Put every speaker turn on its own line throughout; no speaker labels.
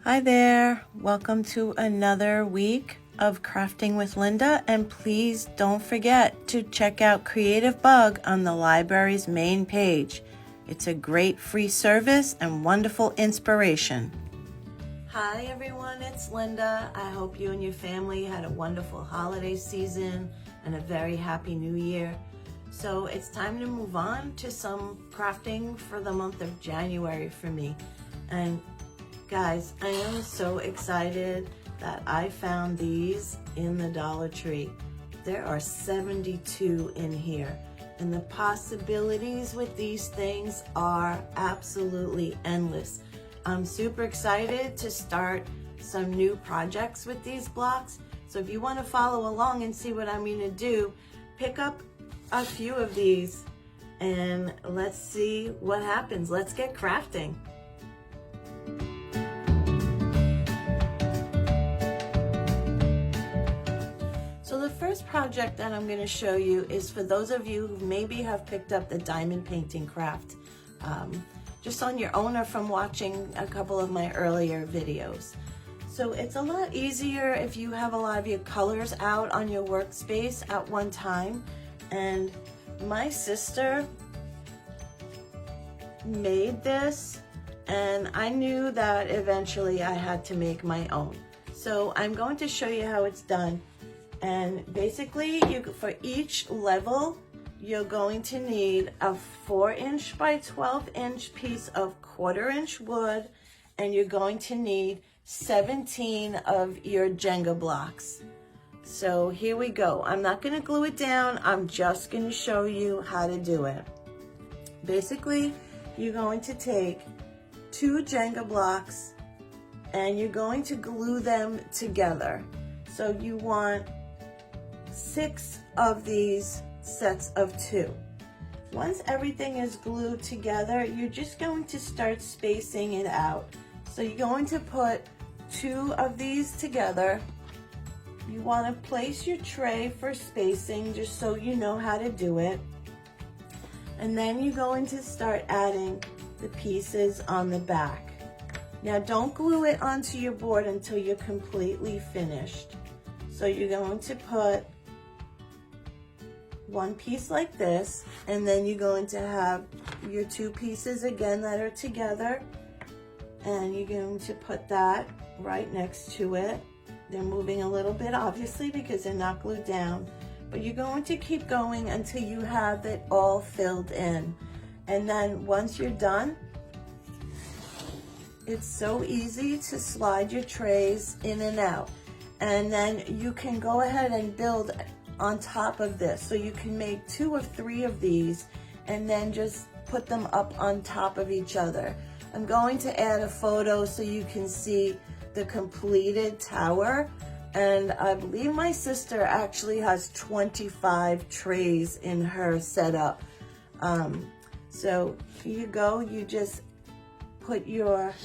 Hi there, welcome to another week of Crafting with Linda, and please don't forget to check out Creative Bug on the library's main page. It's a great free service and wonderful inspiration. Hi everyone, it's Linda. I hope you and your family had a wonderful holiday season and a very happy new year. So it's time to move on to some crafting for the month of January for me. And guys, I am so excited that I found these in the Dollar Tree. There are 72 in here, and the possibilities with these things are absolutely endless. I'm super excited to start some new projects with these blocks. So if you want to follow along and see what I'm going to do, pick up a few of these and let's see what happens. Let's get crafting. So the first project that I'm going to show you is for those of you who maybe have picked up the diamond painting craft just on your own or from watching a couple of my earlier videos. So it's a lot easier if you have a lot of your colors out on your workspace at one time. And my sister made this, and I knew that eventually I had to make my own. So I'm going to show you how it's done. And basically, for each level, you're going to need a 4-inch by 12-inch piece of 1/4-inch wood, and you're going to need 17 of your Jenga blocks. So here we go. I'm not going to glue it down. I'm just going to show you how to do it. Basically, you're going to take 2 Jenga blocks and you're going to glue them together. So you want 6 of these sets of 2. Once everything is glued together, you're just going to start spacing it out. So you're going to put 2 of these together. You want to place your tray for spacing just so you know how to do it. And then you're going to start adding the pieces on the back. Now don't glue it onto your board until you're completely finished. So you're going to put one piece like this, and then you're going to have your 2 pieces again that are together, and you're going to put that right next to it. They're moving a little bit obviously because they're not glued down, but you're going to keep going until you have it all filled in. And then once you're done, it's so easy to slide your trays in and out, and then you can go ahead and build on top of this. So you can make 2 or 3 of these and then just put them up on top of each other. I'm going to add a photo so you can see the completed tower, and I believe my sister actually has 25 trays in her setup. So here you go, you just put your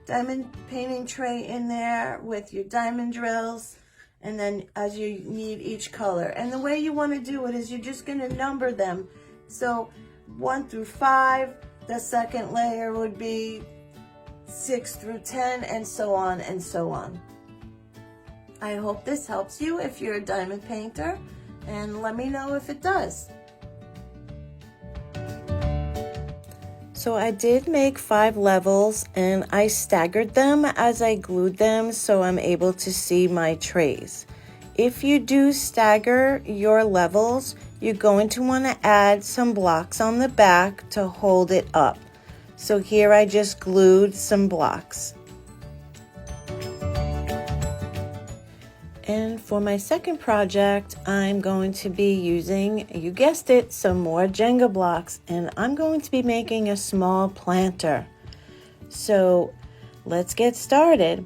diamond painting tray in there with your diamond drills, and then as you need each color. And the way you want to do it is you're just going to number them. So 1 through 5, the second layer would be 6 through 10, and so on and so on. I hope this helps you if you're a diamond painter, and let me know if it does. So I did make 5 levels, and I staggered them as I glued them so I'm able to see my trays. If you do stagger your levels, you're going to want to add some blocks on the back to hold it up. So here I just glued some blocks. And for my second project, I'm going to be using, you guessed it, some more Jenga blocks, and I'm going to be making a small planter. So let's get started.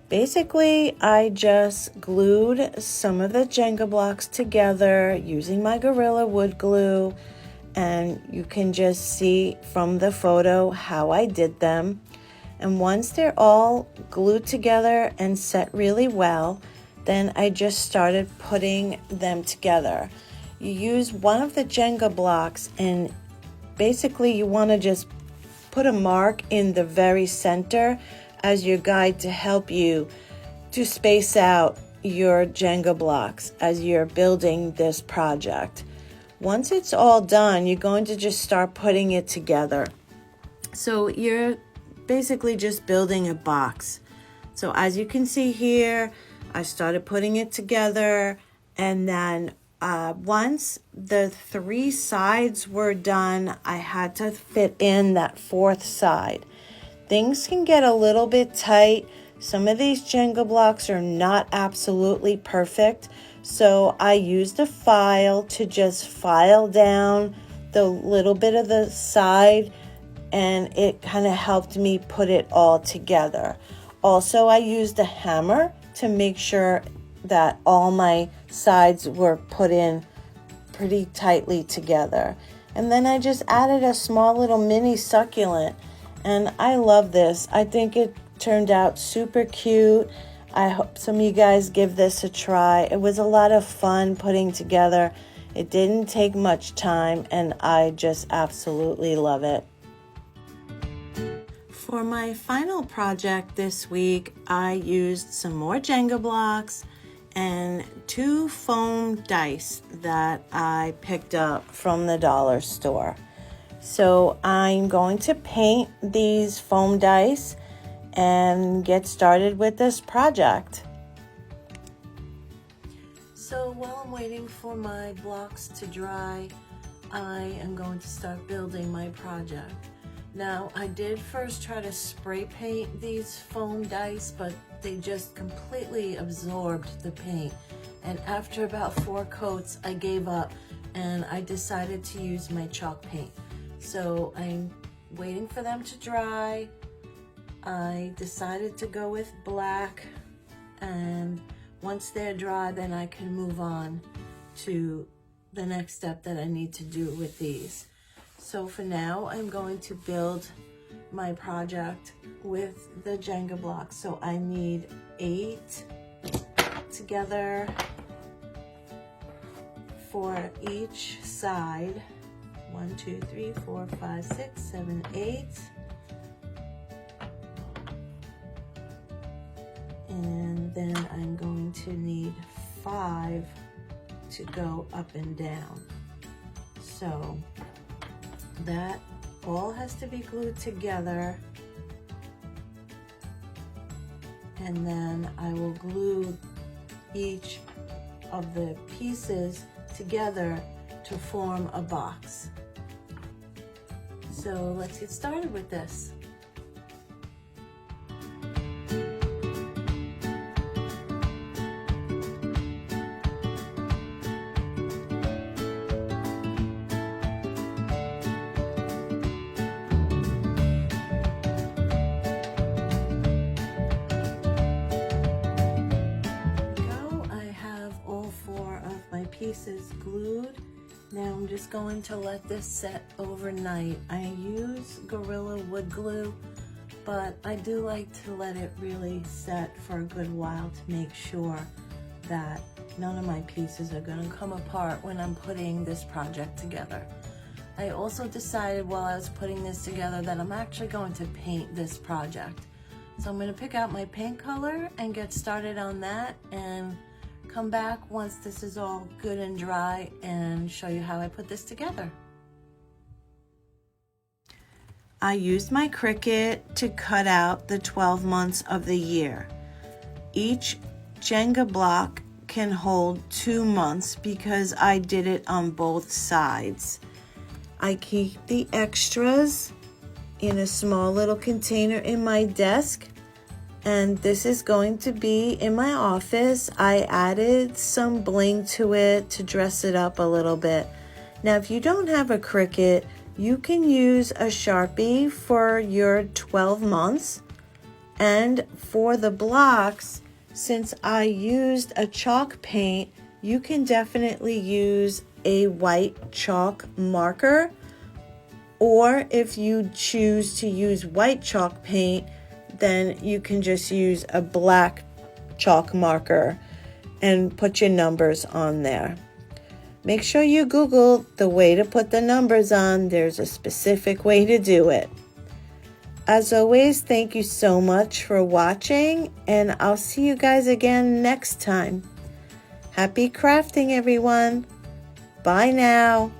Basically, I just glued some of the Jenga blocks together using my Gorilla wood glue, and you can just see from the photo how I did them. And once they're all glued together and set really well, then I just started putting them together. You use one of the Jenga blocks, and basically you want to just put a mark in the very center as your guide to help you to space out your Jenga blocks as you're building this project. Once it's all done, you're going to just start putting it together. So you're basically just building a box. So as you can see here, I started putting it together, and then once the 3 sides were done, I had to fit in that 4th side. Things can get a little bit tight. Some of these Jenga blocks are not absolutely perfect, so I used a file to just file down the little bit of the side, and it kind of helped me put it all together. Also, I used a hammer to make sure that all my sides were put in pretty tightly together. And then I just added a small little mini succulent, and I love this. I think it turned out super cute. I hope some of you guys give this a try. It was a lot of fun putting together. It didn't take much time, and I just absolutely love it. For my final project this week, I used some more Jenga blocks and 2 foam dice that I picked up from the dollar store. So I'm going to paint these foam dice and get started with this project. So while I'm waiting for my blocks to dry, I am going to start building my project. Now, I did first try to spray paint these foam dice, but they just completely absorbed the paint. And after about 4 coats, I gave up and I decided to use my chalk paint. So I'm waiting for them to dry. I decided to go with black, and once they're dry, then I can move on to the next step that I need to do with these. So for now, I'm going to build my project with the Jenga blocks. So I need 8 together for each side. 1, 2, 3, 4, 5, 6, 7, 8. And then I'm going to need 5 to go up and down. So that all has to be glued together, and then I will glue each of the pieces together to form a box. So let's get started with this. Pieces glued. Now I'm just going to let this set overnight. I use Gorilla Wood Glue, but I do like to let it really set for a good while to make sure that none of my pieces are going to come apart when I'm putting this project together. I also decided while I was putting this together that I'm actually going to paint this project. So I'm going to pick out my paint color and get started on that, and come back once this is all good and dry and show you how I put this together. I used my Cricut to cut out the 12 months of the year. Each Jenga block can hold 2 months because I did it on both sides. I keep the extras in a small little container in my desk, and this is going to be in my office. I added some bling to it to dress it up a little bit. Now, if you don't have a Cricut, you can use a Sharpie for your 12 months. And for the blocks, since I used a chalk paint, you can definitely use a white chalk marker. Or if you choose to use white chalk paint, then you can just use a black chalk marker and put your numbers on there. Make sure you Google the way to put the numbers on. There's a specific way to do it. As always, thank you so much for watching, and I'll see you guys again next time. Happy crafting, everyone. Bye now.